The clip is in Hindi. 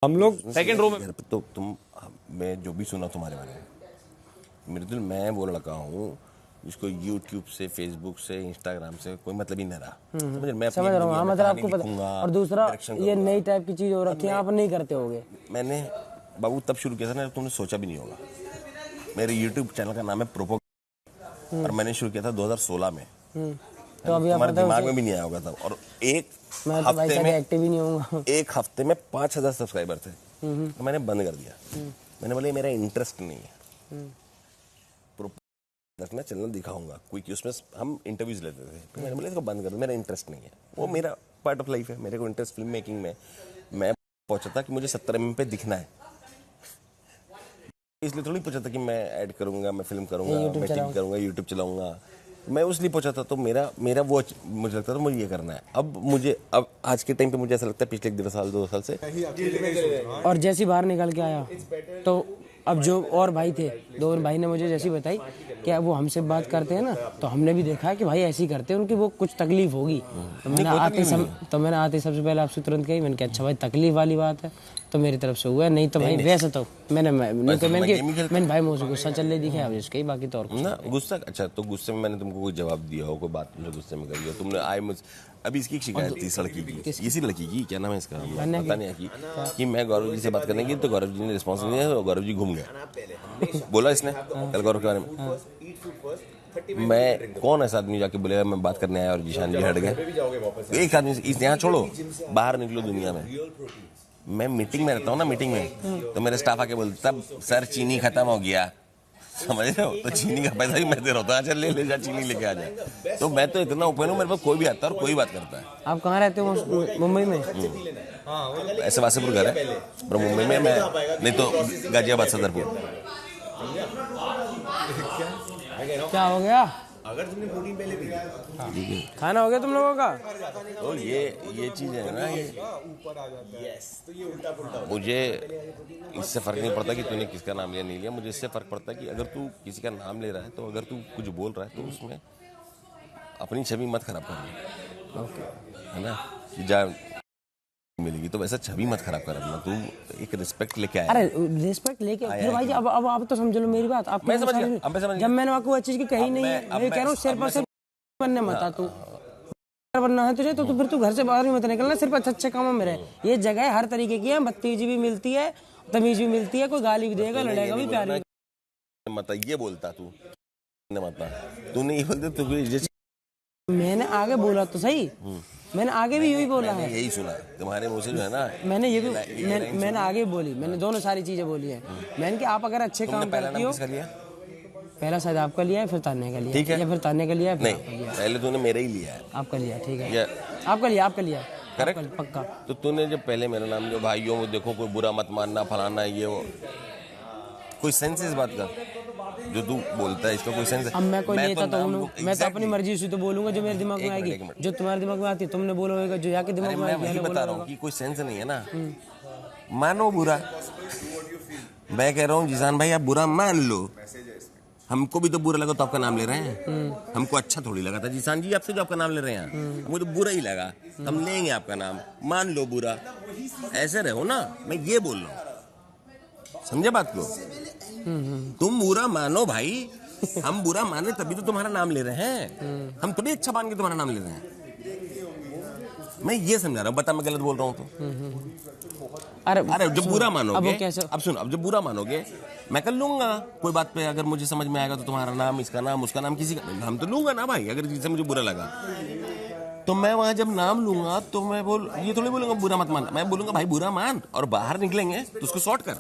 हम लोग सेकंड रो में। तो तुम, मैं जो भी सुना तुम्हारे बारे में, मेरे दिल मैं वो लड़का हूँ जिसको यूट्यूब से, फेसबुक से, इंस्टाग्राम से कोई मतलब ही नहीं रहा। मैं समझ रहा हूँ। हाँ, मतलब आपको पता। और दूसरा ये नई टाइप की चीज हो रखी है, आप नहीं करते होगे। मैंने बाबू तब शुरू किया था ना, तुमने सोचा भी नहीं होगा। मेरे यूट्यूब चैनल का नाम है प्रोपो, और मैंने शुरू किया था 2016 में। तो अभी तुम्हारे दिमाग में भी नहीं आया होगा तब। और एक मैं तो भाई कभी एक्टिव ही नहीं होऊंगा। एक हफ्ते में 5000 सब्सक्राइबर थे, तो मैंने बंद कर दिया। मैंने बोला मेरा इंटरेस्ट नहीं है। मैं चैनल दिखाऊंगा कोई कि उसमें हम इंटरव्यूज लेते थे, तो मैंने बोला इसको बंद कर दो, मेरा इंटरेस्ट नहीं है। वो मेरा पार्ट ऑफ लाइफ है, मेरे को इंटरेस्ट फिल्म मेकिंग में। मैं पहुंचा था कि मुझे 70 mm पे दिखना है, इसलिए थोड़ी पूछा था कि मैं ऐड करूंगा, मैं फिल्म करूंगा, मैं टीवी करूंगा, यूट्यूब चलाऊंगा। मैं उसलिए पूछा था। तो मेरा वो मुझे लगता था मुझे ये करना है। अब आज के टाइम पे मुझे ऐसा लगता है पिछले 1.5 साल 2 साल से। और जैसे बाहर निकल के आया तो अब जो और भाई थे, दो भाई ने मुझे जैसी बताई कि वो हमसे बात करते हैं ना, तो हमने भी देखा कि भाई ऐसे ही करते हैं, उनकी वो कुछ तकलीफ होगी। तो मैंने आते सबसे पहले आपसे तुरंत कही, मैंने कहा अच्छा भाई तकलीफ वाली बात है तो मेरी तरफ से हुआ है, नहीं तो भाई वैसे तो मैंने भाई मुझे गुस्सा चल रही दिखे अब इसके, बाकी तो और ना गुस्सा। अच्छा, तो गुस्से में मैंने तुमको कोई जवाब दिया हो, कोई बात मुझे गुस्से में करी हो तुमने, आए मुझे अभी इसकी शिकायत थी इस लड़की की, इसी लड़की की, क्या नाम है इसका पता नहीं, कि मैं गौरव जी से बात करने की, तो गौरव जी ने रिस्पॉन्स नहीं दिया, गौरव जी घूम गए। बोला इसने कल गौरव के बारे में। मैं कौन ऐसा आदमी जाके बोलेगा मैं बात करने आया और जीशान जी हट गए। एक आदमी इस यहाँ छोड़ो, बाहर निकलो दुनिया में। मैं मीटिंग में रहता हूँ ना, मीटिंग में तो मेरे स्टाफ आके बोलता सर चीनी खत्म हो गया, समझ रहे हो, तो चीनी का पैसा भी मैं दे रहा होता, अच्छा ले जा चीनी लेके आ जाए। तो मैं तो इतना ओपन हूँ, मेरे पास कोई भी आता है और कोई बात करता है। आप कहाँ रहते हो? मुंबई में? ऐसे वासेपुर घर है, पर मुंबई में मैं नहीं तो गाजियाबाद सदरपुर। क्या हो गया? अगर तुमने प्रोटीन पहले पी लिया, खाना हो गया तुम लोगों का? तो ये चीज है ना, ये तो ये उल्टा पुल्टा। मुझे इससे फर्क नहीं पड़ता कि तूने किसका नाम लिया नहीं लिया। मुझे इससे फर्क पड़ता है कि अगर तू किसी का नाम ले रहा है, तो अगर तू कुछ बोल रहा है तो उसमें अपनी छवि मत खराब करना, है ना। कि जा मिलेगी तो वैसा छवि मत खराब कर अपना, तू एक रिस्पेक्ट लेके आया। अरे रिस्पेक्ट लेके फिर भाई अब आप तो समझ लो मेरी बात। आप मैं समझ गया। जब मैंने आपको वो चीज की कही नहीं है, मैं कह रहा हूँ सिर पर सिर बनने मत आ। तू बनना है तुझे तो फिर तू घर से बाहर भी मत निकलना, सिर्फ अच्छे कामों में रहे। ये जगह हर तरीके की है, बदतमीजी भी मिलती है, तमीज भी मिलती है, कोई गाली भी देगा, लड़ेगा भी, प्यार भी। मत ये बोलता तू मत, तूने ये बोलते, मैंने आगे बोला तो सही, मैंने आगे भी यही बोला है। यही सुना तुम्हारे मुंह से जो है ना, मैंने ये भी मैंने आगे बोली, मैंने दोनों सारी चीजें बोली है। मैंने कि आप अगर अच्छे काम करती हो, पहला शायद आपका लिया है, फिर तान्या का लिया, ठीक है, या फिर तान्या का लिया है, नहीं पहले तूने मेरा ही लिया है। आपका लिया, ठीक है, आपका लिया करेक्ट, पक्का। तो तूने जब पहले मेरा नाम लिया, भाइयों वो देखो कोई बुरा मत मानना, फलाना ये वो, कोई सेंस इस बात का जो तू बोलता है, इसका कोई सेंस है? अब मैं कोई नेता तो हूँ, मैं तो अपनी मर्जी से तो बोलूंगा जो मेरे दिमाग में आएगी, जो तुम्हारे दिमाग में आती है तुमने बोला होगा, जो यहाँ के दिमाग में आएगी। मैं बता रहा हूँ कि कोई सेंस नहीं है ना, मानो बुरा। मैं कह रहा हूँ जिसान भाई आप बुरा मान लो, हमको भी तो बुरा लगा तो आपका नाम ले रहे हैं। हमको अच्छा थोड़ी लगा था जिसान जी आपसे जो आपका नाम ले रहे हैं, हमको तो बुरा ही लगा, हम लेंगे आपका नाम, मान लो बुरा, ऐसे रहो ना। मैं ये बोल रहा हूँ, समझे बात को? तुम बुरा मानो भाई, हम बुरा माने तभी तो तुम्हारा नाम ले रहे हैं, हम थोड़ी अच्छा मान के तुम्हारा नाम ले रहे हैं। मैं ये समझा रहा हूँ, बता मैं गलत बोल रहा हूँ तो? अरे जब बुरा मानोगे, अब सुन, अब जब बुरा मानोगे मैं कर लूंगा कोई बात पे, अगर मुझे समझ में आएगा तो तुम्हारा नाम, इसका नाम, उसका नाम, किसी का हम तो लूंगा ना भाई। अगर जिससे मुझे बुरा लगा तो मैं वहां जब नाम लूंगा तो मैं ये थोड़ी बोलूंगा बुरा मत मान, मैं बोलूंगा भाई बुरा मान, और बाहर निकलेंगे तो उसको सॉर्ट कर।